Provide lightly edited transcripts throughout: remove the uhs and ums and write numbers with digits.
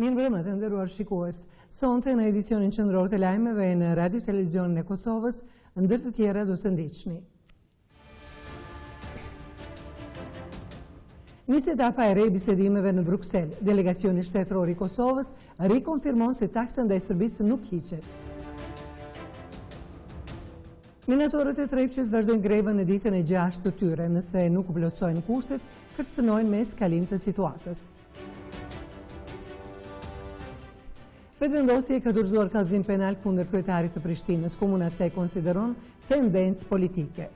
Mirëmbrëma të nderuar shikues. Sonte në edicionin qendror të lajmeve në Radio Televisionin e Kosovës, ndër të tjera do të ndiqni. Nisi etapa e re e bisedimeve në Bruksel. Delegacioni shtetëror i Kosovës rikonfirmon se taksa ndaj Serbisë nuk hiqet. Minatorët e Trepçës vazhdojnë grevën në ditën e 6 të tyre, nëse nuk u plotësojnë kushtet, kërcënojnë me skalim të situatës. Vetëvendosje ka dorëzuar kallëzim penal kundër kryetarit të Prishtinës. Komuna këtë e konsideron tendencë politike.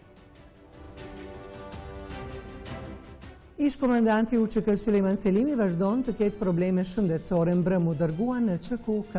Ish komandanti UÇK Sulejman Selimi vazhdon të ketë probleme shëndetësore, mbrëm u dërgua në QKUK.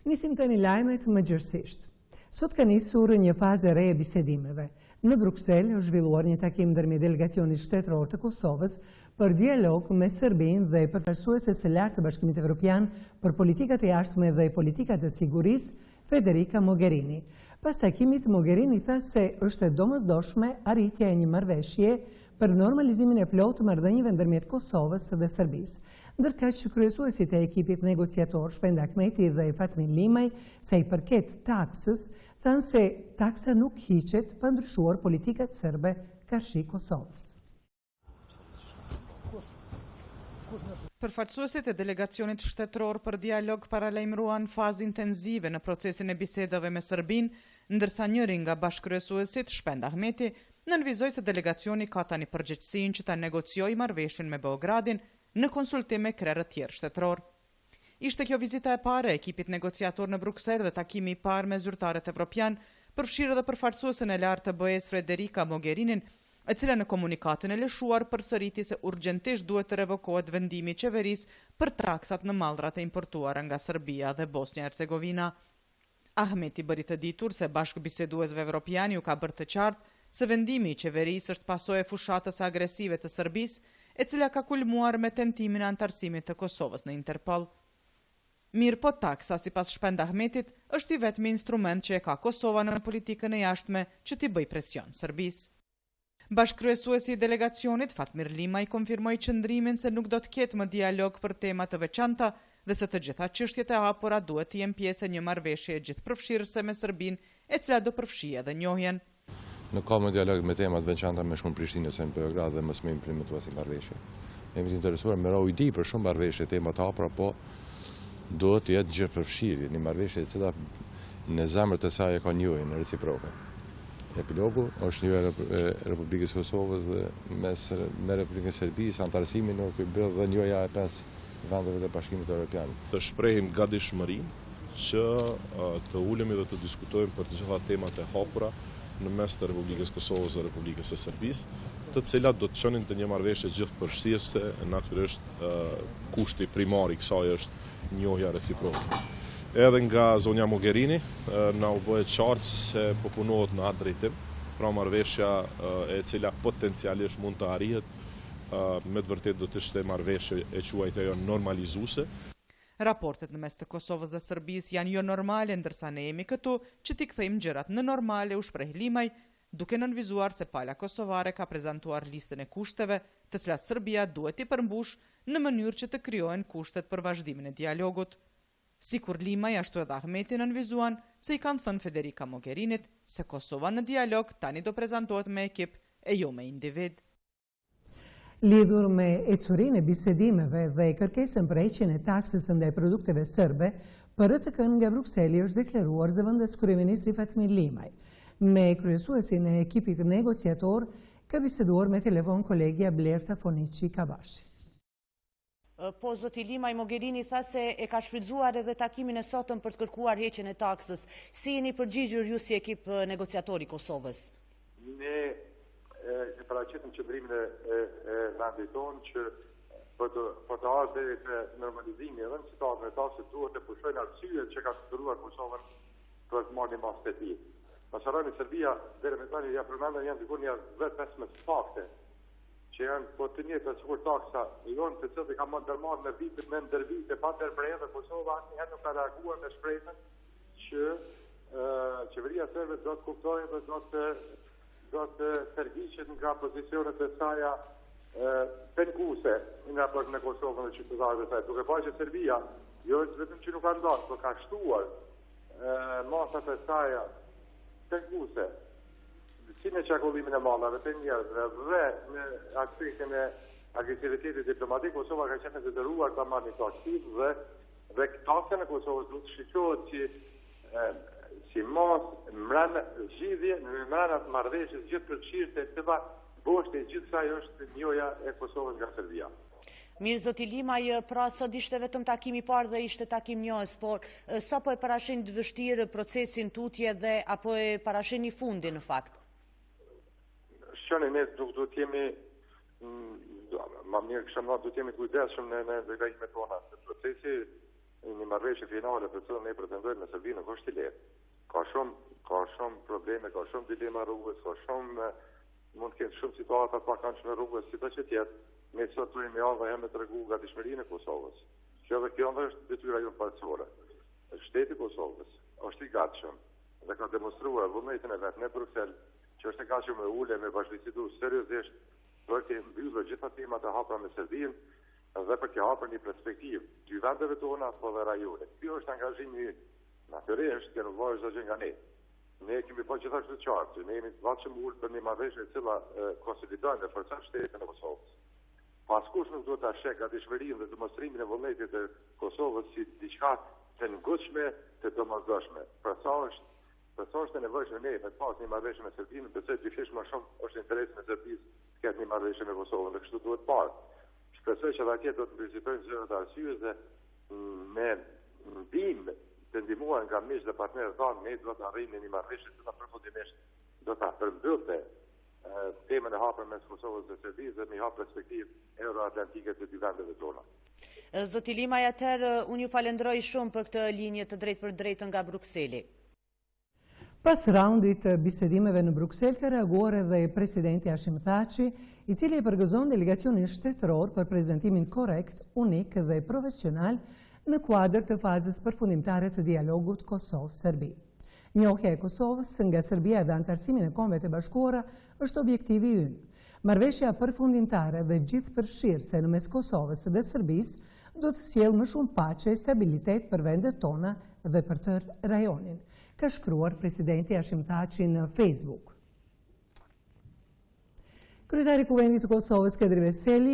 Nisim tani lajmet më gjërësisht. Sot ka nisur një fazë re e bisedimeve. Në Bruksel është zhvilluar një takim ndërmjet delegacionit shtetëror të Kosovës për dialog me Serbinë dhe përfaqësuese së lartë të Bashkimit Evropian për politikat e jashtme dhe politikat e sigurisë, Federica Mogherini. Pas takimit, Mogherini tha se është e domosdoshme arritja e një marrëveshje për normalizimin e plotë të marrëdhënieve ndërmjet Kosovës dhe Serbisë. Ndërkaq që kryesuesit e ekipit negociator Shpend Ahmeti dhe Fatmir Limaj, sa i përket taksës, thanë se taksa nuk hiqet pa ndryshuar politikat serbe karshi Kosovës. Përfaqësuesit e delegacionit shtetëror për dialog paralajmëruan fazë intenzive në procesin e bisedave me Serbinë, ndërsa njëri nga bashkëkryesuesit, Shpend Ahmeti, nënvizoi se delegacioni ka tani përgjegjësinë që ta negociojë marrëveshjen me Beogradin në konsultim me krerët tjerë shtetëror. Ishte kjo vizita e parë e ekipit negociator në Bruksel dhe takimi i parë me zyrtarët evropian, përfshirë edhe përfaqësuesen e lartë të BE-s Federica Mogherinin, e cila në komunikatën e lëshuar përsëriti se urgjentisht duhet të revokohet vendimi i qeverisë për taksat në mallrat e importuara nga Serbia dhe Bosnia-Hercegovina. Ahmeti bëri të ditur se bashkëbiseduesve evropian ju ka bërë të qartë se vendimi i qeverisë është pasojë e fushatës agresive të Serbisë, e cila ka kulmuar me tentimin e antarësimit të Kosovës në Interpol. Mirë po taksa, sipas Shpend Ahmetit, është i vetmi instrument që e ka Kosova në politikën e jashtme që t'i bëj presion Serbisë. Bashkëkryesuesi i delegacionit, Fatmir Limaj, konfirmoi qëndrimin se nuk do të ketë më dialog për tema të veçanta dhe se të gjitha çështjet e hapura duhet të jenë pjesë e një marrëveshje gjithëpërfshirëse me Serbinë, e cila do përfshijë edhe njohjen. Në ka më dialog me temat veçanta me shumë Prishtinë ose në Beograd dhe mos më implementuar si marrëveshje. Jemi të interesuar me rau i di për shumë marrëveshje, tema të hapura, po duhet të jetë gjithëpërfshirje, një marrëveshje e cila në zemrën e saj e ka njohjen reciproke. Epilogu është njohja e Republikës Kosovës dhe me Republikën e Serbisë, antarësimi nuk i bëll dhe njohja e 5 vendeve të Bashkimit Evropian. Të shprehim gatishmërinë që të ulemi dhe të diskutojmë për të gjitha temat e hapura në mes të Republikës Kosovës dhe Republikës së Serbisë, të cilat do të çonin të një marrëveshje gjithëpërfshirëse, natyrisht kushti primar i kësaj është njohja reciproke. Edhe nga zonja Mogherini na u bë qartë se po punohet në atë drejtim, pra marrëveshja e cila potencialisht mund të arrihet, me të vërtetë do të ishte marrëveshje e quajtur ajo normalizuese. Raportet në mes të Kosovës dhe Serbisë janë jo normale, ndërsa ne jemi këtu që t'i kthejmë gjërat në normale, u shpreh Limaj, duke nënvizuar se pala kosovare ka prezantuar listën e kushteve, të cilat Serbia duhet i përmbush në mënyrë që të krijohen kushtet për vazhdimin e dialogut. Sikur Limaj, ashtu edhe Ahmeti nënvizuan se i kanë thënë Federica Mogherinit se Kosova në dialog tani do prezantohet me ekip e jo me individ. Lidhur me ecurinë e bisedimeve dhe kërkesën për heqjen e taksës ndaj produkteve serbe, për RTK nga Brukseli është deklaruar zëvendës kryeministri Fatmir Limaj. Me kryesuesin e ekipit negociator ka biseduar me telefon kolegja Blerta Fonici Kabashi. Po, zoti Limaj, Mogherini tha se e ka shfrytzuar edhe takimin e sotëm për të kërkuar heqjen e taksës. Si jeni përgjigjur ju si ekip negociator i Kosovës? Ne e paraqitëm qëndrimin e vendit tonë që po të ardhë deri te normalizimi edhe në citatën e taksës duhet të pushojnë arsyet që ka siguruar Kosovën për të marrë një masë të tij. Pasharoni Serbia deri më tani ja përmendën janë diku një 15 fakte që janë po të njëjta sikur taksa jonë të cilët ka ndërmarrë në vitet me ndër vite pa ndërprerje dhe Kosova asnjëherë nuk ka reaguar me shpresën që qeveria serbe do të kuptojë dhe do të tërhiqet nga pozicionet e saj penguese nga në Kosovën dhe qytetarëve të saj. Duke parë që Serbia jo vetëm që nuk ka ndarë, por ka shtuar masat e saj penguese si në çakullimin e mallave të njerëzve dhe në aspektin e agresivitetit diplomatik, Kosova ka qenë e detyruar ta marrë një aktiv dhe taksa në Kosovë duhet të shqyrtohet si mos mbrana zgjidhje në mbrana të marrëveshjes gjithë përfshirë e cila boshte gjithsaj është njoja e Kosovës nga Serbia. Mirë, zoti Limaj, pra sot ishte vetëm takimi i parë dhe ishte takim njohës, por sa po e parashin të vështirë procesin tutje dhe apo e parashin një fundi në fakt? Shqoni, ne duhet të jemi ma mirë këshëmë duhet të jemi kujdesshëm në veprimet tona. Procesi një marrëveshje finale për cilën ne pretendojmë me Serbinë nuk është i lehtë. Ka shumë probleme, ka shumë dilema rrugës, mund të kenë shumë situata pa këndshme rrugës, si të që tjetë, ne sot të jemi avë e me të regu nga dishmërinë e Kosovës. Që edhe kjo është detyra jo përësore. Shteti Kosovës është i gatshëm dhe ka demonstruar vullnetin e vetë në Bruxelles, që është e gatshëm me ule, me bashkëbisedu seriozisht për të mbyllur gjitha temat e hapura me Serbinë dhe për të hapur një perspektivë dy vendeve tona po dhe rajonit. Kjo është angazhimi ynë. Natyrisht, kjo nuk varet çdo gjë nga ne. Ne kemi po gjithashtu të qartë, ne jemi të vatshëm ulë për një marrëveshje e cila konsolidon dhe forcon shtetin e Kosovës. Paskush nuk duhet ta sheh gatishmërinë dhe demonstrimin e vullnetit të Kosovës si diçka të ngutshme, të domosdoshme. Për sa është e nevojshme ne të pas një marrëveshje me Serbinë, besoj dyfish më shumë është interesi në Serbisë të ketë një marrëveshje me Kosovën, dhe kështu duhet parë. Shpresoj që atje do të vizitojnë zërat e arsyes dhe me ndihmë të ndihmuar nga miq dhe partnerë tanë, ne do të arrijmë një marrëveshje që përfundimisht do ta përmbyllte temën e hapur mes Kosovës dhe Serbisë dhe me hap perspektivë euroatlantike të dy vendeve tona. Zoti Limaj, atëherë unë ju falenderoj shumë për këtë linjë të drejtë për drejtë nga Brukseli. Pas raundit të bisedimeve në Bruksel ka reaguar edhe presidenti Hashim Thaçi, i cili e përgëzon delegacionin shtetëror për prezantimin korrekt, unik dhe profesional në kuadër të fazës përfundimtare të dialogut Kosovë-Serbi. Njohja e Kosovës nga Serbia dhe antarësimin e Kombeve të Bashkuara është objektivi ynë. Marrëveshja përfundimtare dhe gjithëpërfshirëse në mes Kosovës dhe Serbisë do të sjellë më shumë paqe e stabilitet për vendet tona dhe për tërë rajonin, ka shkruar presidenti Hashim Thaçi në Facebook. Kryetari i Kuvendit të Kosovës, Qendrore,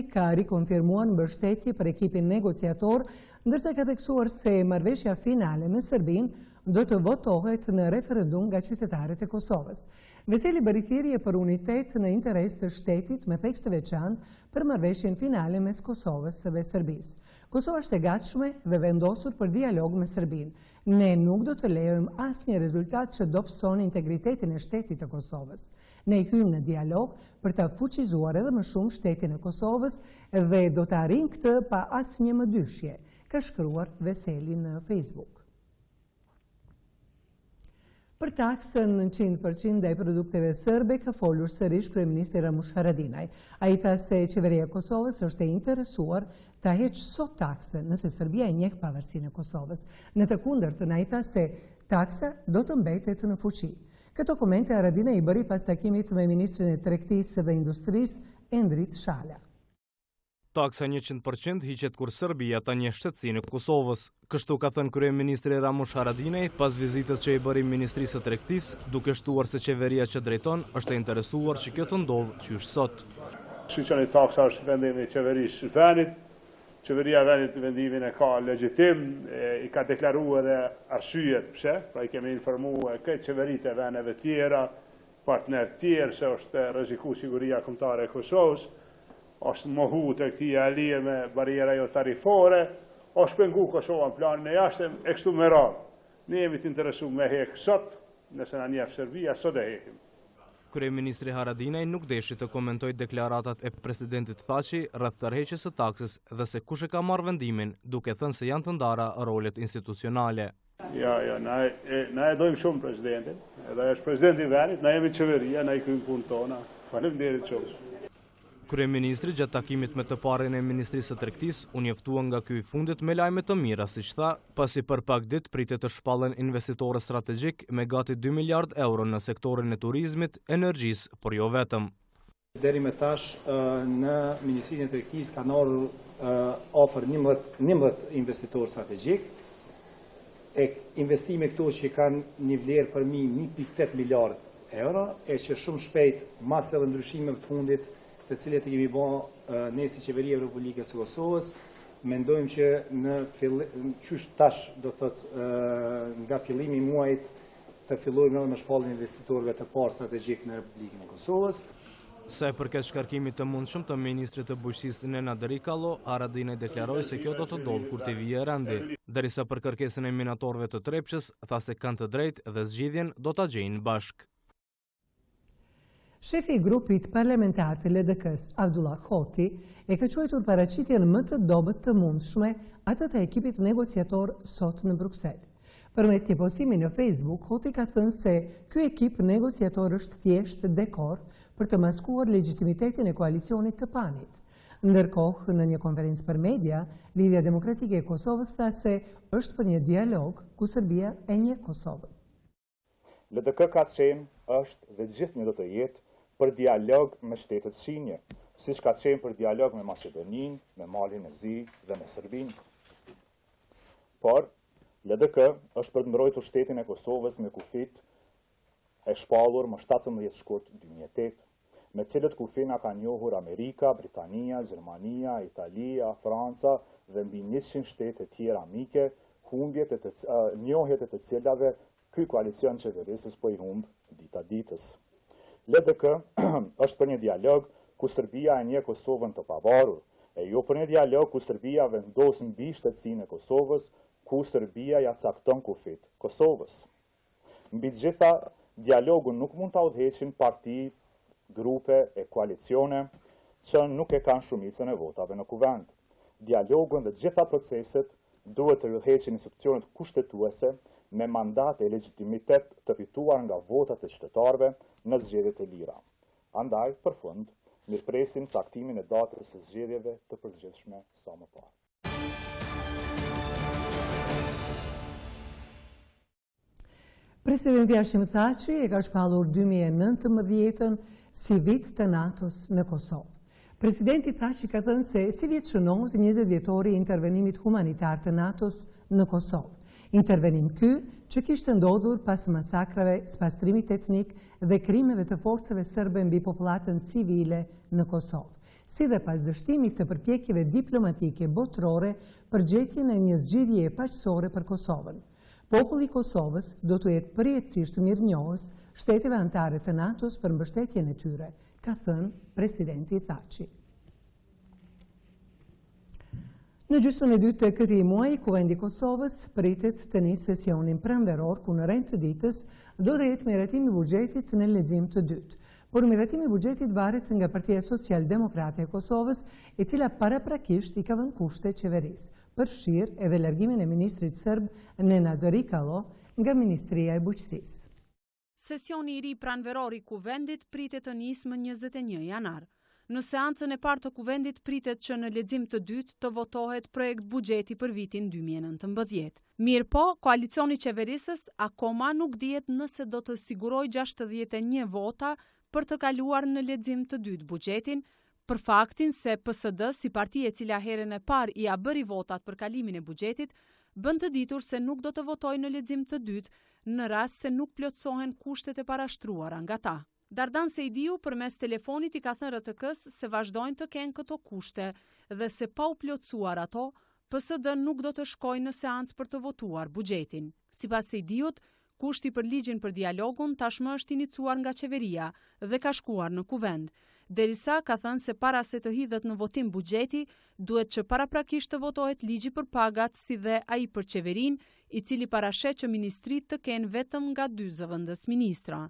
ka rikonfirmuar mbështetje për ekipin negociator, ndërsa ka theksuar se marrëveshja finale me Serbinë do të votohet në referendum nga qytetarët e Kosovës. Veseli bëri thirrje për unitet në interes të shtetit me theks të veçantë për marrëveshjen finale mes Kosovës dhe Serbisë. Kosova është e gatshme dhe vendosur për dialog me Serbinë. Ne nuk do të lejojmë asnjë rezultat që do pson integritetin e shtetit të Kosovës. Ne hymë në dialog për ta fuqizuar edhe më shumë shtetin e Kosovës dhe do të arrijmë këtë pa asnjë mëdyshje, ka shkruar Veseli në Facebook. Për taksën në 100% ndaj produkteve serbe ka folur sërish kryeministri Ramush Haradinaj. Ai tha se qeveria e Kosovës është e interesuar ta heqë sot taksën nëse Serbia e njeh pavarësinë e Kosovës. Në të kundërtën, ai tha se taksa do të mbetet në fuqi. Këto komente Haradinaj i bëri pas takimit me ministrin e Tregtisë dhe Industrisë, Endrit Shala. Taksa 100% hiqet kur Serbia ta njeh shtetësinë e Kosovës. Kështu ka thënë kryeministri Ramush Haradinaj pas vizitës që i bëri Ministrisë së Tregtisë, duke shtuar se qeveria që drejton është e interesuar që kjo të ndodhë qysh sot. Shqyqoni taksa është vendimi i qeverisë vendit. Qeveria vendit vendimin e ka legjitim, i ka deklaruar edhe arsyet pse, pra i kemi informuar këtë qeveritë e vendeve tjera, partner tjerë se është rreziku siguria kombëtare e Kosovës, është mohu të këtij alije me bariera jo tarifore, është pengu Kosova në planin e jashtëm e kështu me radhë. Ne jemi të interesuar me hek sot, nëse na njeh Serbia, sot e hekim. Kryeministri Haradinaj nuk deshi të komentojë deklaratat e presidentit Thaçi rreth tërheqjes së taksës dhe se kush e ka marrë vendimin, duke thënë se janë të ndara rolet institucionale. Na e dojmë shumë presidentin, edhe është presidenti i vendit, na jemi qeveria, na i kryjmë punën tona. Faleminderit shumë. Kryeministri gjatë takimit me të parën e Ministrisë së Tregtisë u njoftua nga ky i fundit me lajme të mira, siç tha, pasi për pak ditë pritet të shpallen investitorë strategjik me gati 2 miliard euro në sektorin e turizmit, energjisë, por jo vetëm. Deri me tash në Ministrinë e Tregtisë kanë ardhur ofër 11 investitorë strategjik. Investime këto që kanë një vlerë përmi 1.8 miliard euro, e që shumë shpejt mas edhe ndryshimeve të fundit të cilet e kemi bërë ne si Qeveria e Republikës së Kosovës, mendojmë që në qysh tash do thotë nga fillimi i muajit të fillojmë edhe me shpalljen e investitorëve të parë strategjik në Republikën e Kosovës. Sa i përket shkarkimit të mundshëm të ministrit të bujqësisë Nena Derikalo, Haradinaj deklaroi se kjo do të ndodhë kur të vijë rendi, derisa për kërkesën e minatorëve të Trepçës tha se kanë të drejtë dhe zgjidhjen do ta gjejnë bashk. Shefi i grupit parlamentar të LDK-s, Abdullah Hoti, e ka quajtur paraqitjen më të dobët të mundshme atë të ekipit negociator sot në Bruksel. Përmes një postimi në Facebook, Hoti ka thënë se ky ekip negociator është thjesht dekor për të maskuar legitimitetin e koalicionit të panit. Ndërkohë, në një konferencë për media, Lidhja Demokratike e Kosovës tha se është për një dialog ku Serbia e njeh Kosovën. LDK ka qenë, është dhe gjithnjë do të jetë për dialog me shtetet shinje, siç ka qenë për dialog me Maqedoninë, me Malin e Zi dhe me Serbinë. Por LDK është për të mbrojtur shtetin e Kosovës me kufit e shpallur më 17 shkurt 2008, me cilët kufina ka njohur Amerika, Britania, Gjermania, Italia, Franca dhe mbi 100 shtete tjera amike, njohjet e të cilave ky koalicion qeverisës po i humb dita ditës. LDK është për një dialog ku Serbia e njeh Kosovën të pavarur, e jo për një dialog ku Serbia vendos mbi shtetësinë e Kosovës, ku Serbia ja cakton kufit Kosovës. Mbi të gjitha, dialogun nuk mund ta udhëheqin parti, grupe e koalicione që nuk e kanë shumicën e votave në kuvend. Dialogun dhe gjitha proceset duhet të udhëheqin institucionet kushtetuese me mandat e legitimitet të fituar nga votat e qytetarëve në zgjedhjet e lira. Andaj, për fund, mirëpresim caktimin e datës së zgjedhjeve të përzgjedhshme sa më parë. Presidenti Hashim Thaçi e ka shpallur 2019 si vit të NATO-s në Kosovë. Presidenti Thaçi ka thënë se si vit shënohet 20 vjetori i intervenimit humanitar të NATO-s në Kosovë. Intervenim ky që kishte ndodhur pas masakrave, spastrimit etnik dhe krimeve të forcave serbe mbi popullatën civile në Kosovë, si dhe pas dështimit të përpjekjeve diplomatike botërore për gjetjen e një zgjidhjeje paqësore për Kosovën. Populli i Kosovës do të jetë përjetësisht mirënjohës shteteve anëtare të NATO-s për mbështetjen e tyre, ka thënë presidenti Thaçi. Në gjysmën e dytë të këtij muaji, Kuvendi i Kosovës pritet të nisë sesionin pranveror ku në rend të ditës do të jetë miratimi i buxhetit në lexim të dytë. Por miratimi i buxhetit varet nga Partia Social-Demokrate e Kosovës, e cila paraprakisht i ka vënë kushte qeverisë, përfshirë edhe largimin e ministrit serb Nena Derikalo nga Ministria e Bujqësisë. Sesioni i ri pranveror i Kuvendit pritet të nisë më 21 janar. Në seancën e parë të Kuvendit pritet që në lexim të dytë të votohet projekt buxheti për vitin 2019. Mirë po, koalicioni qeverisës akoma nuk dihet nëse do të sigurojë 61 vota për të kaluar në lexim të dytë buxhetin, për faktin se PSD, si parti e cila herën e parë i bëri votat për kalimin e buxhetit, bën të ditur se nuk do të votojë në lexim të dytë në rast se nuk plotësohen kushtet e parashtruara nga ta. Dardan Sejdiu përmes telefonit i ka thënë RTK-s se vazhdojnë të kenë këto kushte dhe se pa u plotësuar ato, PSD nuk do të shkojë në seancë për të votuar buxhetin. Sipas Sejdiut, kushti për ligjin për dialogun tashmë është iniciuar nga qeveria dhe ka shkuar në Kuvend. Derisa ka thënë se para se të hidhet në votim buxheti, duhet që paraprakisht të votohet ligji për pagat si dhe ai për qeverinë, i cili parashet që ministritë të kenë vetëm nga 2 zëvendës ministra.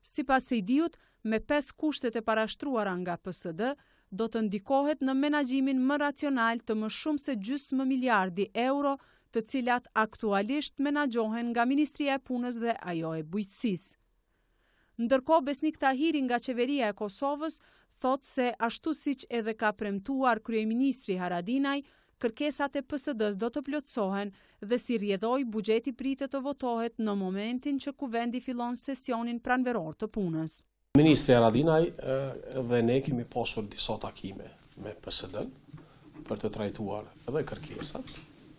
Sipas Sejdiut, me 5 kushtet e parashtruara nga PSD, do të ndikohet në menaxhimin më racional të më shumë se gjysmë miliardi euro, të cilat aktualisht menaxhohen nga Ministria e Punës dhe ajo e Bujqësisë. Ndërkohë, Besnik Tahiri nga qeveria e Kosovës thot se ashtu siç edhe ka premtuar kryeministri Haradinaj, kërkesat e PSD-s do të plotësohen dhe si rrjedhoi buxheti pritet të votohet në momentin që kuvendi fillon sesionin pranveror të punës. Ministri Haradinaj dhe ne kemi pasur disa takime me PSD-n për të trajtuar edhe kërkesat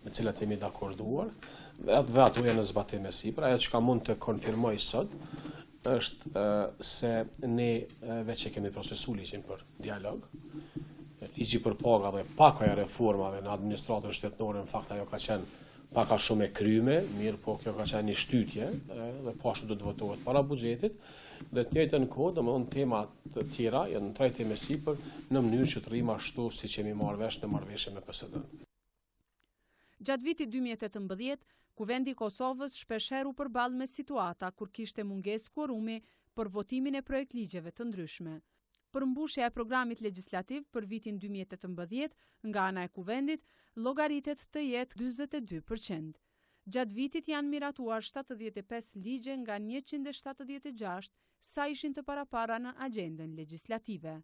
me cilat jemi dakorduar dhe ato janë në zbatim e sipër. Ajo që mund të konfirmoj sot është se ne veç e kemi procesu ligjin për dialog. Ligji për pagave, pakaja reformave në administratën shtetërore, në fakt ajo ka qenë paka shumë e kryme, mirë po kjo ka qenë një shtytje dhe pashtu do të votohet para buxhetit, dhe të njëjtën kohë, domethënë tema të tjera janë në trajtim e sipër në mënyrë që të rrim ashtu siç kemi marrë vesh në marrëveshje me PSD-n. Gjatë vitit 2018, Kuvendi i Kosovës shpeshherë u përball me situata kur kishte mungesë kuorumi për votimin e projektligjeve të ndryshme. Përmbushja e programit legjislativ për vitin 2018 nga ana e kuvendit llogaritet të jetë 42%. Gjatë vitit janë miratuar 75 ligje nga 176 sa ishin të parapara në agjendën legjislative.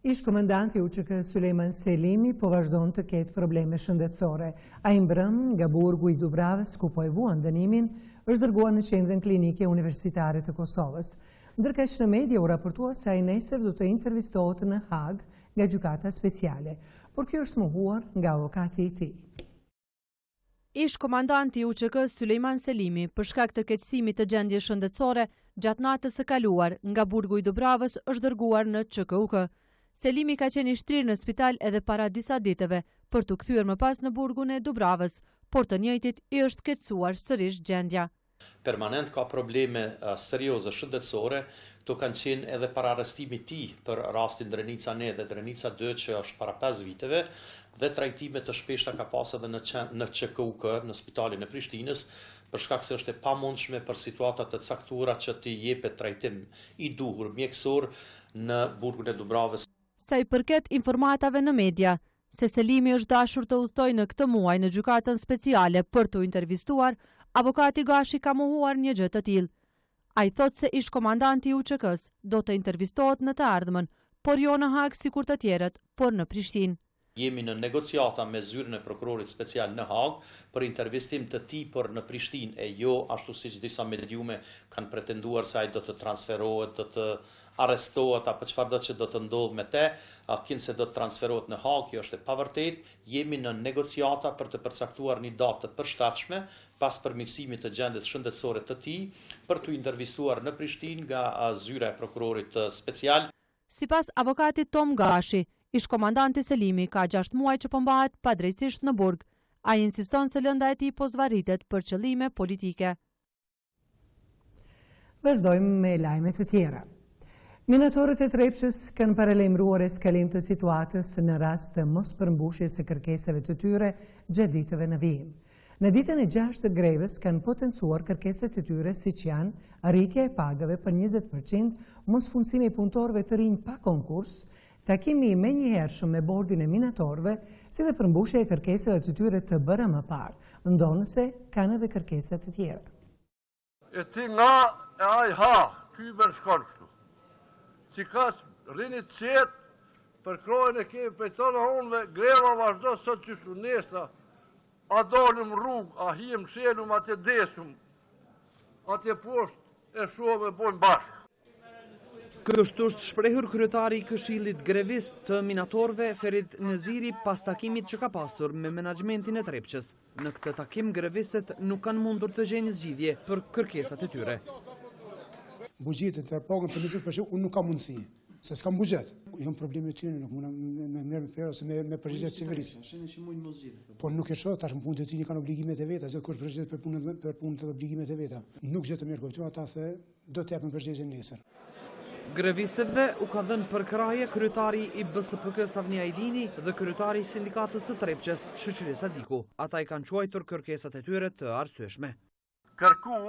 Ish komandanti UÇK Sulejman Selimi po vazhdon të ketë probleme shëndetësore. Ai mbrëm nga burgu i Dubravës ku po e vuan dënimin, është dërguar në qendrën klinike universitare të Kosovës. Ndërkaq në media u raportua se ai nesër do të intervistohet në Hag nga gjykata speciale, por kjo është mohuar nga avokati i tij. Ish komandanti i UÇK Sulejman Selimi, për shkak të keqësimit të gjendjes shëndetësore, gjatë natës së kaluar nga burgu i Dubravës është dërguar në QKUK. Selimi ka qenë i shtrirë në spital edhe para disa ditëve për të kthyer më pas në burgun e Dubravës, por të njëjtit i është keqësuar sërish gjendja. Permanent ka probleme serioze shëndetësore, këto kanë qenë edhe para arrestimit tij për rastin Drenica 1 dhe Drenica 2 që është para 5 viteve, dhe trajtime të shpeshta ka pas edhe në QKUK, në spitalin e Prishtinës, për shkak se është e pamundshme për situata të caktuara që t'i jepet trajtim i duhur mjekësor në burgun e Dubravës. Sa i përket informatave në media, se Selimi është dashur të udhtojë në këtë muaj në gjykatën speciale për të intervistuar, avokati Gashi ka mohuar një gjë të tillë. Ai thotë se ish komandanti i UÇK-s do të intervistohet në të ardhmen, por jo në Hag sikur të tjerët, por në Prishtinë. Jemi në negociata me zyrën e prokurorit special në Hag për intervistim të tij por në Prishtinë, e jo ashtu siç disa mediume kanë pretenduar se ai do të transferohet, do të arrestohet apo çfarë do që do të ndodhë me te, kinse do të transferohet në Hag, kjo është e pavërtet. Jemi në negociata për të përcaktuar një datë të përshtatshme pas përmirësimit të gjendjes shëndetësore të tij për të intervistuar në Prishtinë nga zyra e prokurorit special. Sipas avokatit Tom Gashi, ish komandanti Selimi ka 6 muaj që përmbahet padrejtisht në burg. Ai insiston se lënda e tij po zvarritet për qëllime politike. Vazhdojmë me lajme të tjera. Minatorët e Trepçës kanë paralajmëruar eskalim të situatës në rast të mos përmbushjes së kërkesave të tyre gjatë ditëve në vijim. Në ditën e 6 të greves kanë potencuar kërkesat e tyre siç janë arritja e pagave për 20%, mosfunksimi i punëtorëve të rinj pa konkurs, takimi i menjëhershëm me bordin e minatorëve, si dhe përmbushja e kërkesave të tyre të bëra më parë, ndonëse kanë edhe kërkesa të tjera. E ti nga e ai ha, ty bën shkon kështu. Si ka rinit qetë, për krojën e kemi pejtona unëve, greva vazhdo sot qështu nesa, a dolim rrugë, a him shelum, atje desum, atje poshtë e shumë e bojmë bashkë. Kështu është shprehur kryetari i Këshillit Grevist të Minatorëve Ferit Neziri pas takimit që ka pasur me menaxhmentin e Trepçës. Në këtë takim grevistët nuk kanë mundur të gjejnë zgjidhje për kërkesat e tyre. Buxhetin të pagën për 20%, unë nuk kam mundësi, se s'kam buxhet. Jam probleme të tyre, nuk mund me merr me perë ose me përgjigjet civilisë. Po nuk e shoh tash në punët e tyre kanë obligimet e veta, çdo kush përgjigjet për punët dhe obligimet e veta. Nuk gjet të mirë kuptoj ata se do të japin përgjigjen nesër. Grevistëve u ka dhënë përkraje kryetari i BSPK-s Avni Ajdini dhe kryetari i sindikatës së Trepçës, Shoqëri Sadiku. Ata i kanë quajtur kërkesat e tyre të arsyeshme. Kërku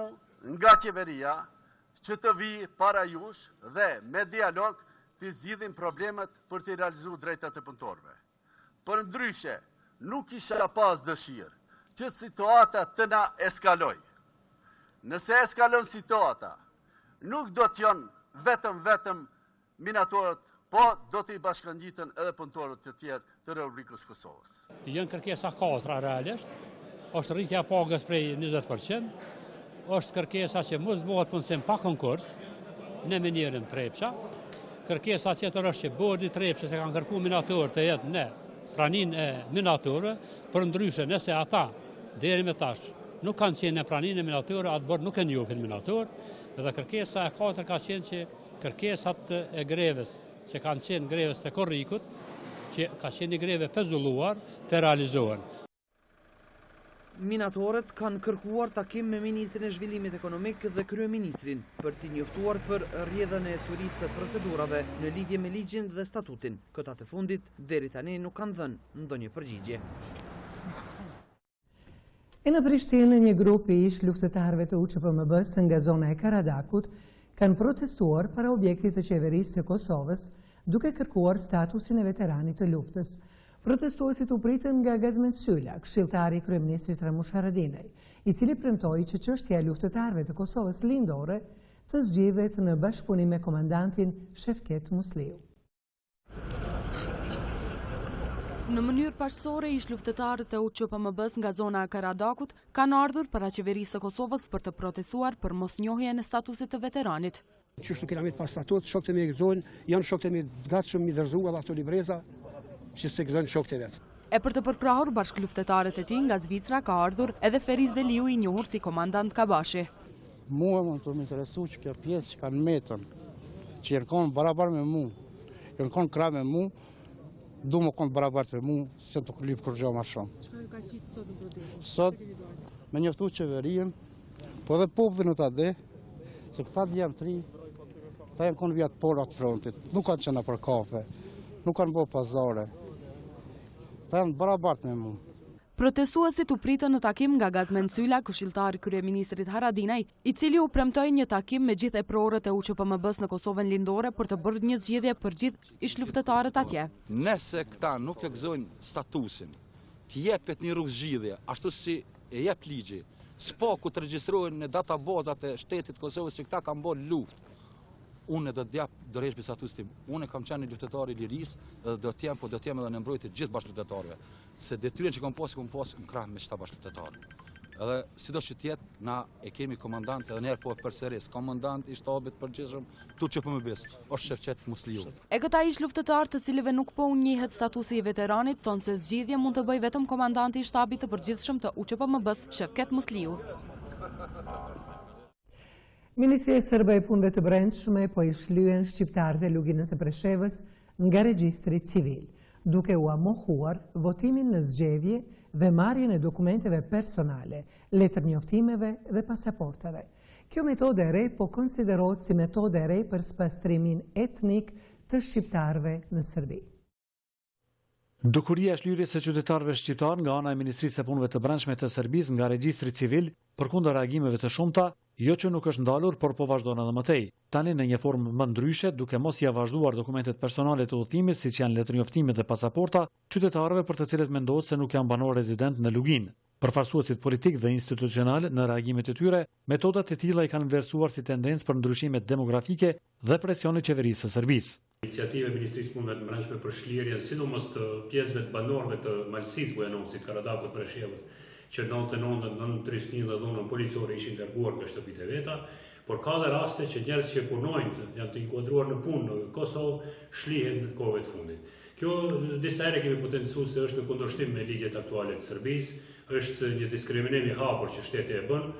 nga qeveria që të vi para jush dhe me dialog të zgjidhin problemet për të realizuar drejtat e punëtorëve. Për ndryshe, nuk isha pas dëshirë që situata të na eskaloj. nëse eskalon situata, nuk do t'janë vetëm minatorët, po do t'i bashkangjitën edhe punëtorët të tjerë të Republikës Kosovës. Janë kërkesa 4 realisht, është rritja pagës prej 20%, është kërkesa që mos bëhet punësim pa konkurs, në mënyrën trepça, kërkesa tjetër është që bordi trepçës se kanë kërku minatorë të jetë në pranin e minatorëve, për ndryshe nëse ata deri me tash nuk kanë qenë në pranin e minatorëve, atë bord nuk e njohin minatorë, dhe kërkesa e 4 ka qenë që kërkesat e greves, që kanë qenë greves të korrikut, që ka qenë një greve pezulluar, të realizohen. Minatorët kanë kërkuar takim me Ministrin e Zhvillimit Ekonomik dhe Kryeministrin për t'i njoftuar për rrjedhën e curisë së procedurave në lidhje me ligjin dhe statutin. Këta të fundit deri tani nuk kanë dhënë ndonjë përgjigje. E në Prishtinë, një grup i ish luftëtarëve të UÇPMB-s nga zona e Karadakut kanë protestuar para objektit të qeverisë së Kosovës, duke kërkuar statusin e veteranit të luftës. Protestuesit u pritën nga Lajmet Sylla, këshilltari i kryeministrit Ramush Haradinaj, i cili premtoi që çështja e luftëtarëve të Kosovës lindore të zgjidhet në bashkëpunim me komandantin Shefket Musliu. Në mënyrë paqësore, ish luftëtarët e UÇPMB-s nga zona e Karadakut kanë ardhur para qeverisë së Kosovës për të protestuar për mosnjohjen e statusit të veteranit. Qysh nuk kena me pas statut, shokët e me gëzojnë, janë shokët e me gatshëm mi dërzuar ato libreza që se gëzojnë shokët e vetë. E për të përkrahur bashkëluftëtarët e tij nga Zvicra ka ardhur edhe Feriz Deliu, i njohur si komandant Kabashi. Mua më të më interesu që kjo pjesë që kanë metën, që janë konë barabar me mu, janë konë krah me mu, du më konë barabar të mu, se të lypë kur gjo ma shumë. Çka ju ka qitë sot në protestë? Sot, me njoftu qeverien, po dhe popëve në ta dhe, se këta janë tri, ta janë konë vjatë por atë frontit, nuk kanë qenë për kafe, nuk kanë bo pazare, ta janë barabart me mu. Protestuesit u pritën në takim nga Lajmet Sylla, këshilltari i kryeministrit Haradinaj, i cili u premtoi një takim me gjithë eprorët e UÇPMB-s në Kosovën lindore për të bërë një zgjedhje për gjithë ish luftëtarët atje. Nëse këta nuk e gëzojnë statusin, të jepet një rrugë zgjidhje, ashtu si e jep ligji, s'po ku të regjistrohen në databazat e shtetit Kosovës që këta kanë bërë luftë. Unë do të jap dorësh për statusin tim. Unë kam qenë luftëtar i lirisë dhe do të jem edhe në mbrojtje të gjithë bashkëluftëtarëve. Se detyrën që kam pas në krah me çta bashkëluftëtarë. Edhe sidoqë që të jetë, na e kemi komandant edhe njerë po përsëris, komandant i shtabit përgjithshëm të UÇPMB-s, është Shefket Musliu. E këta ish luftëtar të cilëve nuk po u njihet statusi i veteranit, thonë se zgjidhje mund të bëjë vetëm komandanti i shtabit të përgjithshëm të UÇPMB-s, Shefket Musliu. Ministria Sërbe e Punëve të Brendshme po i shlyen shqiptarët e luginës së Preshevës nga regjistri civil, duke u mohuar votimin në zgjedhje dhe marrjen e dokumenteve personale, letër njoftimeve dhe pasaportave. Kjo metodë e re po konsiderohet si metodë e re për spastrimin etnik të shqiptarëve në Serbi. Dukuria e shlyrjes së qytetarëve shqiptar nga ana e Ministrisë së Punëve të Brendshme të Serbisë nga regjistri civil përkundër reagimeve të shumta, jo që nuk është ndalur, por po vazhdon edhe më tej. Tani në një formë më ndryshe, duke mos ia vazhduar dokumentet personale të udhëtimit, siç janë letërnjoftimet dhe pasaporta, qytetarëve për të cilët mendohet se nuk janë banor rezident në Lugin. Përfaqësuesit politik dhe institucional në reagimet e tyre, metodat e tilla i kanë vlerësuar si tendencë për ndryshime demografike dhe presioni qeverisë së Serbisë. Iniciativa e Ministrisë së Punëve të Brendshme për shlirjen sidomos të pjesëve të banorëve të Malësisë Bujanovcit, Karadakut, Preshevës, që 99 në Prishtinë dhe dhunën policore ishin dërguar nga shtëpitë e veta, por ka dhe raste që njerëz që punojnë, janë të inkuadruar në punë në Kosovë, shlihen në kohëve të fundit. Kjo disa herë kemi potencuar se është në kundërshtim me ligjet aktuale të Serbisë, është një diskriminim i hapur që shteti e bën.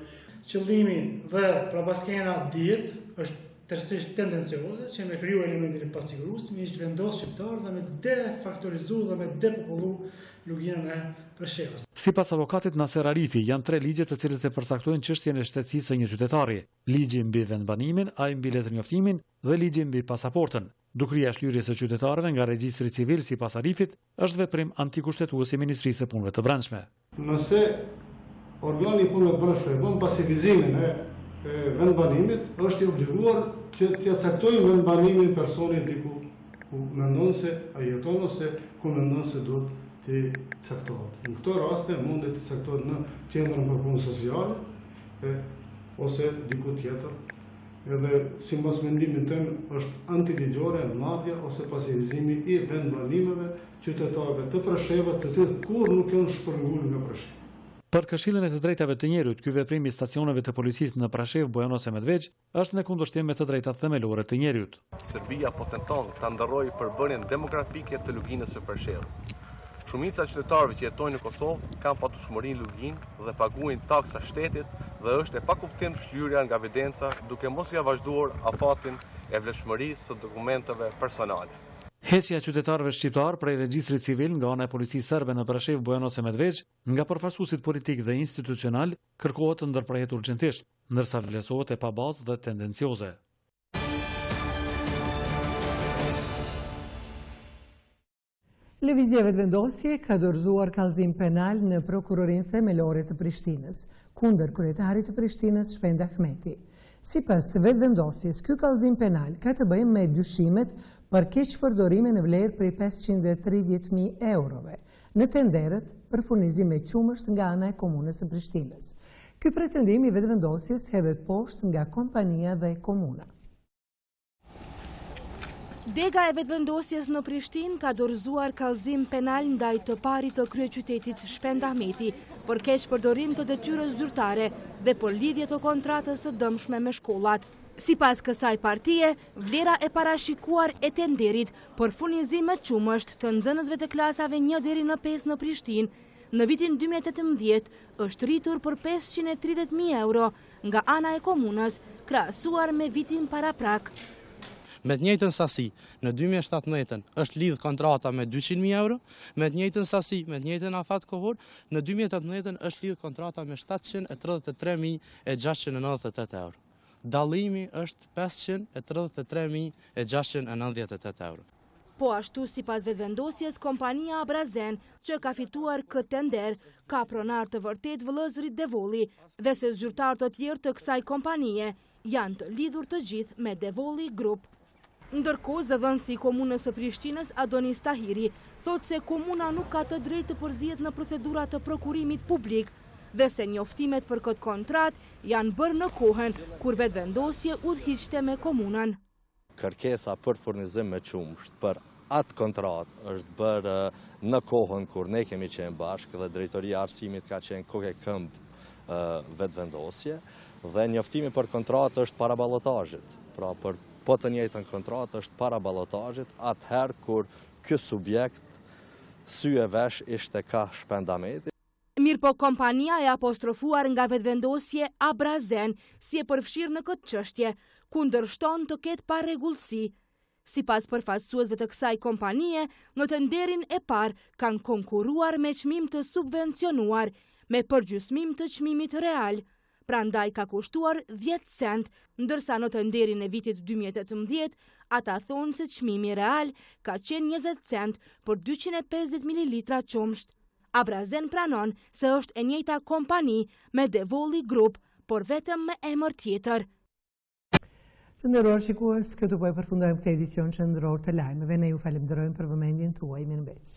Qëllimi dhe prabaskena dihet është tërësisht tendencioze që me kriju elementin e pasigurisë, me ishtë vendos shqiptar dhe me defaktorizu dhe me depopullu luginën e Preshevës. Sipas avokatit Naser Arifi, janë 3 ligje të cilët e përcaktojnë çështjen e shtetësisë së një qytetari: ligji mbi vendbanimin, ai mbi letërnjoftimin dhe ligji mbi pasaportën. Dukuria e shlyrjes së qytetarëve nga regjistri civil, sipas Arifit, është veprim antikushtetues i Ministrisë së Punëve të Brendshme. Nëse organi i punëve të brendshme bën pasivizimin e vendbanimit, është i obliguar që t'ja caktojë vendbanimin personit diku ku mendon se ai jeton ose ku mendon se duhet t'i caktohet. Në këto raste mundet të caktohet në qendrën për punë sociale, ose diku tjetër, edhe si mbas mendimin tëm është antiligjore marrja ose pasivizimi i vendbanimeve qytetarëve të Preshevës, të cilët kur nuk janë shpërngulur nga Presheva. Për këshillën e të drejtave të njerëzit, ky veprim i stacioneve të policisë në Preshevë, Bojanoc e Medveç është në kundërshtim me të drejtat themelore të njerëzit. Serbia po tenton ta ndërrojë përbërjen demografike të luginës së Preshevës. Shumica e qytetarëve që jetojnë në Kosovë kanë patueshmërinë lugin dhe paguajnë taksa shtetit dhe është e pakuptim shlyerja nga evidenca duke mos ia vazhduar afatin e vlefshmërisë së dokumenteve personale. Heqja e qytetarëve shqiptar prej regjistrit civil nga ana e policisë serbe në Preshevë, Bojanoc e Medveç nga përfaqësuesit politik dhe institucional kërkohet të ndërprehet urgjentisht, ndërsa vlerësohet e pabazë dhe tendencioze. Lëvizjeve të vendosje ka dorëzuar kallëzim penal në prokurorinë themelore të Prishtinës, kundër kryetarit të Prishtinës Shpend Ahmeti. Sipas vetëvendosjes, ky kallëzim penal ka të bëjë me dyshimet për keqpërdorime në vlerë prej 530.000 eurove në tenderët për furnizim me qumësht nga ana e komunës së Prishtinës. Ky pretendim i vetëvendosjes hedhet poshtë nga kompania dhe komuna. Dega e vetëvendosjes në Prishtinë ka dorëzuar kallëzim penal ndaj të parit të kryeqytetit Shpend Ahmeti për keqpërdorim të detyrës zyrtare dhe për lidhje të kontratës së dëmshme me shkollat. Sipas kësaj partie, vlera e parashikuar e tenderit për furnizim me qumësht të nxënësve të klasave 1 deri në 5 në Prishtinë në vitin 2018 është rritur për 530.000 euro nga ana e komunës, krahasuar me vitin paraprak. Me të njëjtën sasi, në 2017 është lidh kontrata me 200.000 euro, me të njëjtën sasi, me të njëjtën afat kohor, në 2018 është lidh kontrata me 733.698 euro. Dallimi është 533.698 euro. Po ashtu, sipas vetëvendosjes, kompania Abrazen, që ka fituar këtë tender, ka pronar të vërtet vëllëzrit Devolli dhe se zyrtar të tjerë të kësaj kompanie janë të lidhur të gjithë me Devolli Group. Ndërkohë, zëdhënësi i komunës së Prishtinës Adonis Tahiri thotë se komuna nuk ka të drejtë të përzihet në procedurat të prokurimit publik dhe se njoftimet për këtë kontrat janë bërë në kohën kur vetëvendosje udhëhiqte me komunën. Kërkesa për furnizim me qumësht për atë kontrat është bërë në kohën kur ne kemi qenë bashkë dhe drejtoria arsimit ka qenë koke këmbë vetëvendosje dhe njoftimi për kontrat është para ballotazhit. Pra për po të njëjtën kontrat është para ballotazhit atëherë kur ky subjekt sy e vesh ishte ka Shpend Ahmeti. Mirë po kompania e apostrofuar nga vetëvendosje Abrazen si e përfshirë në këtë çështje, kundërshton të ketë parregullsi. Sipas përfaqësuesve të kësaj kompanie, në tenderin e parë kanë konkuruar me çmim të subvencionuar, me përgjysmim të çmimit real. Prandaj ka kushtuar 10 cent, ndërsa në tenderin e vitit 2018, ata thonë se çmimi real ka qenë 20 cent për 250 ml qumësht. Abrazen pranon se është e njëjta kompani me Devolli Group, por vetëm me emër tjetër. Të nderuar shikues, këtu po e përfundojmë këtë edicion qendror të lajmeve. Ne ju falenderojmë për vëmendjen tuaj. Mirëmbëngjes.